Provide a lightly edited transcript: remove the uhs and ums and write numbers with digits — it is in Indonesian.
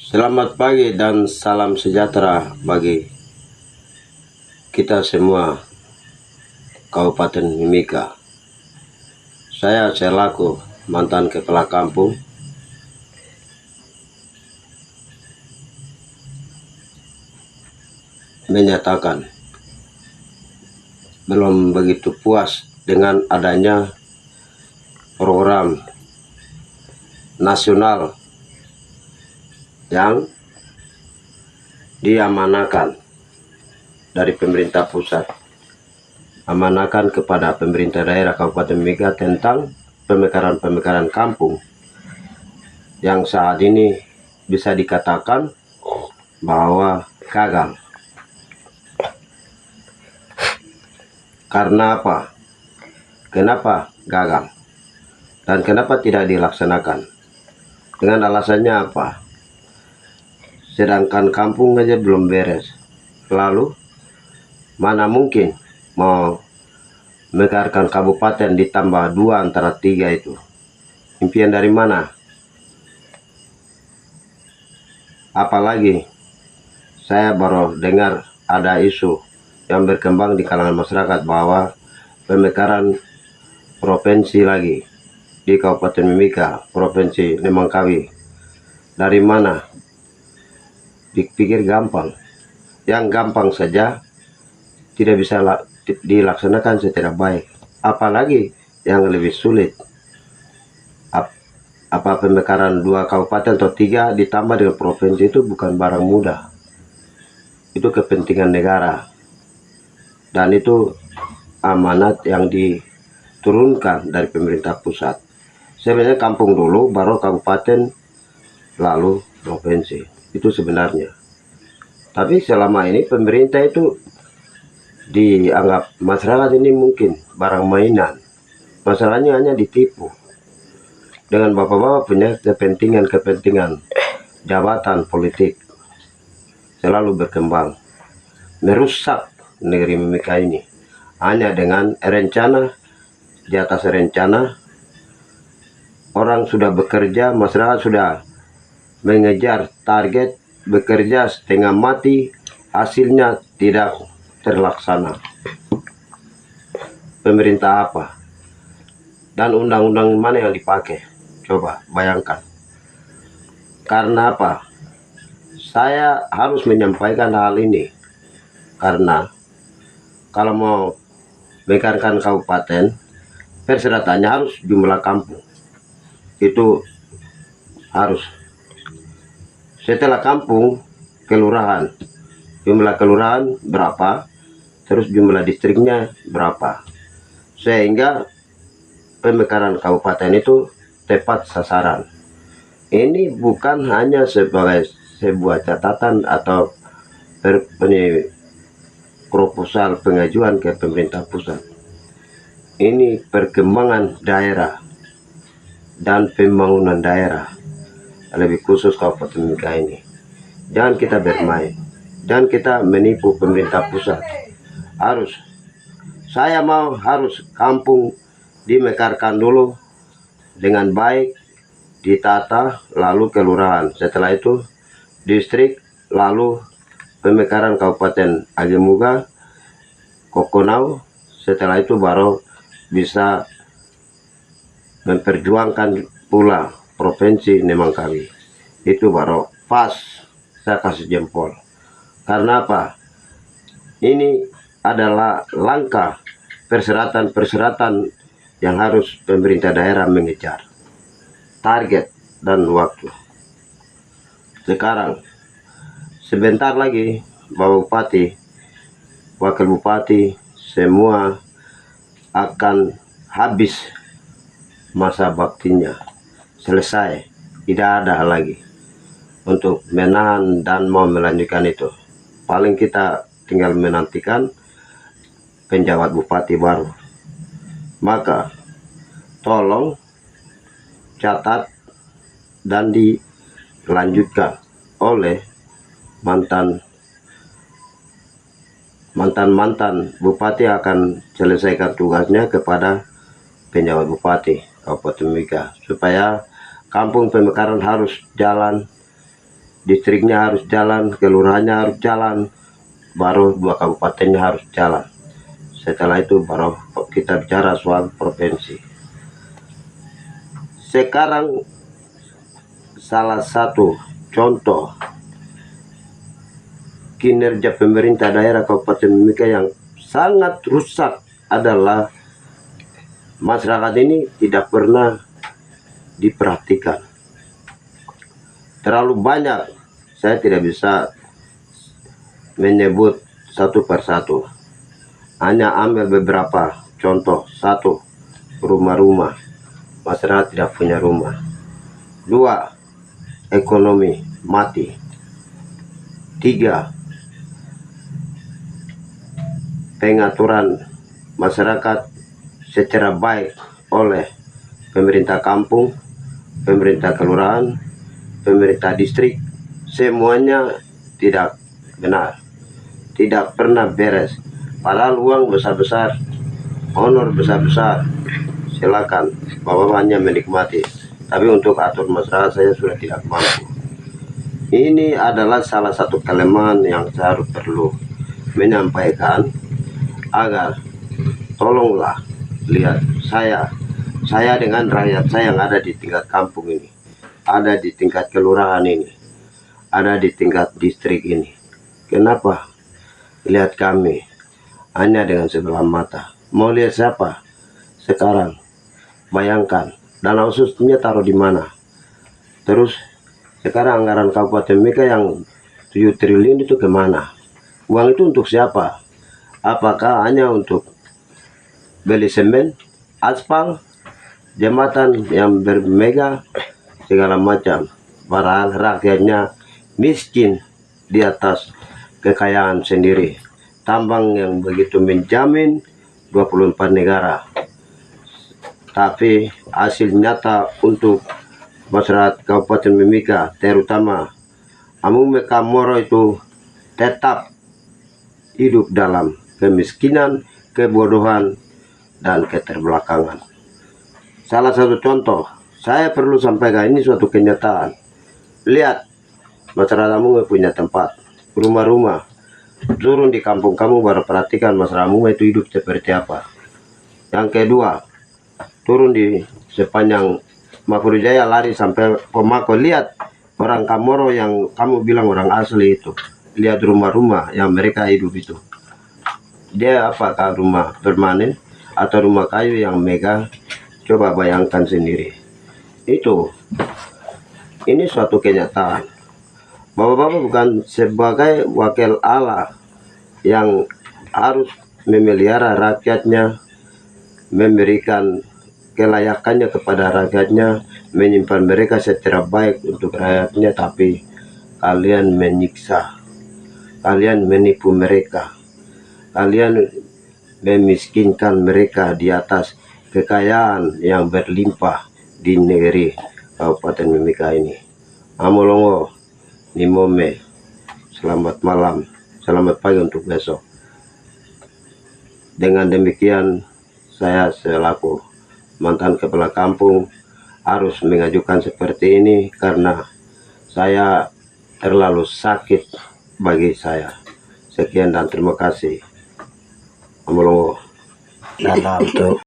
Selamat pagi dan salam sejahtera bagi kita semua Kabupaten Mimika. Saya selaku mantan kepala kampung menyatakan belum begitu puas dengan adanya program nasional yang diamanakan dari pemerintah pusat, amanakan kepada pemerintah daerah Kabupaten Mimika tentang pemekaran kampung yang saat ini bisa dikatakan bahwa gagal. Karena apa? Kenapa gagal? Dan kenapa tidak dilaksanakan? Dengan alasannya apa? Sedangkan kampung aja belum beres. Lalu mana mungkin mau mekarkan kabupaten ditambah 2 antara 3 itu? Impian dari mana? Apalagi saya baru dengar ada isu yang berkembang di kalangan masyarakat bahwa pemekaran provinsi lagi di Kabupaten Mimika, Provinsi Nemangkawi. Dari mana? Dipikir gampang. Yang gampang saja tidak bisa dilaksanakan secara baik. Apalagi yang lebih sulit. Apa pemekaran 2 kabupaten atau 3 ditambah dengan provinsi itu bukan barang mudah. Itu kepentingan negara. Dan itu amanat yang diturunkan dari pemerintah pusat. Sebenarnya kampung dulu, baru kabupaten, lalu provinsi. Itu sebenarnya. Tapi selama ini pemerintah itu dianggap masyarakat ini mungkin barang mainan. Masalahnya hanya ditipu dengan bapak-bapak punya kepentingan jabatan politik selalu berkembang, merusak negeri Mimika ini hanya dengan rencana di atas rencana. Orang sudah bekerja, masyarakat sudah mengejar target, bekerja setengah mati, hasilnya tidak terlaksana. Pemerintah apa? Dan undang-undang mana yang dipakai? Coba bayangkan. Karena apa? Saya harus menyampaikan hal ini karena kalau mau mekarkan kabupaten, persyaratannya harus jumlah kampung. Itu harus. Setelah kampung, kelurahan. Jumlah kelurahan berapa, terus jumlah distriknya berapa. Sehingga pemekaran kabupaten itu tepat sasaran. Ini bukan hanya sebagai sebuah catatan atau proposal pengajuan ke pemerintah pusat. Ini perkembangan daerah dan pembangunan daerah, lebih khusus Kabupaten Mimika ini. Jangan kita bermain, jangan kita menipu pemerintah pusat. Harus kampung dimekarkan dulu dengan baik, ditata, lalu kelurahan. Setelah itu distrik, lalu pemekaran Kabupaten Agemuga, Kokonau. Setelah itu baru bisa memperjuangkan pula Provinsi Nemangkawi. Itu baru pas, saya kasih jempol. Karena apa? Ini adalah langkah persyaratan yang harus pemerintah daerah mengejar. Target dan waktu. Sekarang, sebentar lagi Bapak Bupati, Wakil Bupati, semua akan habis masa baktinya, selesai, tidak ada lagi untuk menahan dan mau melanjutkan itu. Paling kita tinggal menantikan penjabat bupati baru. Maka tolong catat dan dilanjutkan oleh mantan bupati akan selesaikan tugasnya kepada penjabat bupati Kabupaten Mimika, supaya kampung pemekaran harus jalan distriknya harus jalan, kelurahannya harus jalan, baru 2 kabupatennya harus jalan. Setelah itu baru kita bicara soal provinsi. Sekarang salah satu contoh kinerja pemerintah daerah Kabupaten Mimika yang sangat rusak adalah masyarakat ini tidak pernah diperhatikan. Terlalu banyak, saya tidak bisa menyebut satu persatu, hanya ambil beberapa contoh. 1, rumah-rumah, masyarakat tidak punya rumah. 2, ekonomi mati. 3, pengaturan masyarakat secara baik oleh pemerintah kampung, pemerintah kelurahan, pemerintah distrik, semuanya tidak benar, tidak pernah beres. Padahal uang besar-besar, honor besar-besar, silakan bapak-bapaknya menikmati, tapi untuk atur masyarakat saya sudah tidak mampu. Ini adalah salah satu kelemahan yang saya harus perlu menyampaikan, agar tolonglah lihat saya dengan rakyat saya yang ada di tingkat kampung ini, ada di tingkat kelurahan ini, ada di tingkat distrik ini. Kenapa lihat kami hanya dengan sebelah mata? Mau lihat siapa sekarang? Bayangkan, dana khususnya taruh di mana? Terus sekarang anggaran Kabupaten Mimika yang 7 triliun itu kemana? Uang itu untuk siapa? Apakah hanya untuk beli semen, aspal, jembatan yang bermega, segala macam? Padahal rakyatnya miskin di atas kekayaan sendiri. Tambang yang begitu menjamin 24 negara. Tapi hasil nyata untuk masyarakat Kabupaten Mimika, terutama Amume Kamoro, itu tetap hidup dalam kemiskinan, kebodohan, dan keterbelakangan. Salah satu contoh, saya perlu sampaikan, ini suatu kenyataan. Lihat, masyarakat Amume punya tempat, rumah-rumah. Turun di kampung kamu baru perhatikan masyarakat Amume itu hidup seperti apa. Yang kedua, turun di sepanjang Mahfud Jaya, lari sampai Pomako, lihat orang Kamoro yang kamu bilang orang asli itu. Lihat rumah-rumah yang mereka hidup itu. Dia apakah rumah permanen atau rumah kayu yang megah? Coba bayangkan sendiri. Ini suatu kenyataan. Bapak-bapak bukan sebagai wakil Allah yang harus memelihara rakyatnya, memberikan kelayakannya kepada rakyatnya, menyimpan mereka secara baik untuk rakyatnya, tapi kalian menyiksa, kalian menipu mereka, kalian memiskinkan mereka di atas kekayaan yang berlimpah di negeri Kabupaten Mimika ini. Amolongo, Nimome, selamat malam, selamat pagi untuk besok. Dengan demikian, saya selaku mantan kepala kampung harus mengajukan seperti ini karena saya terlalu sakit bagi saya. Sekian dan terima kasih. Amolongo. Dalam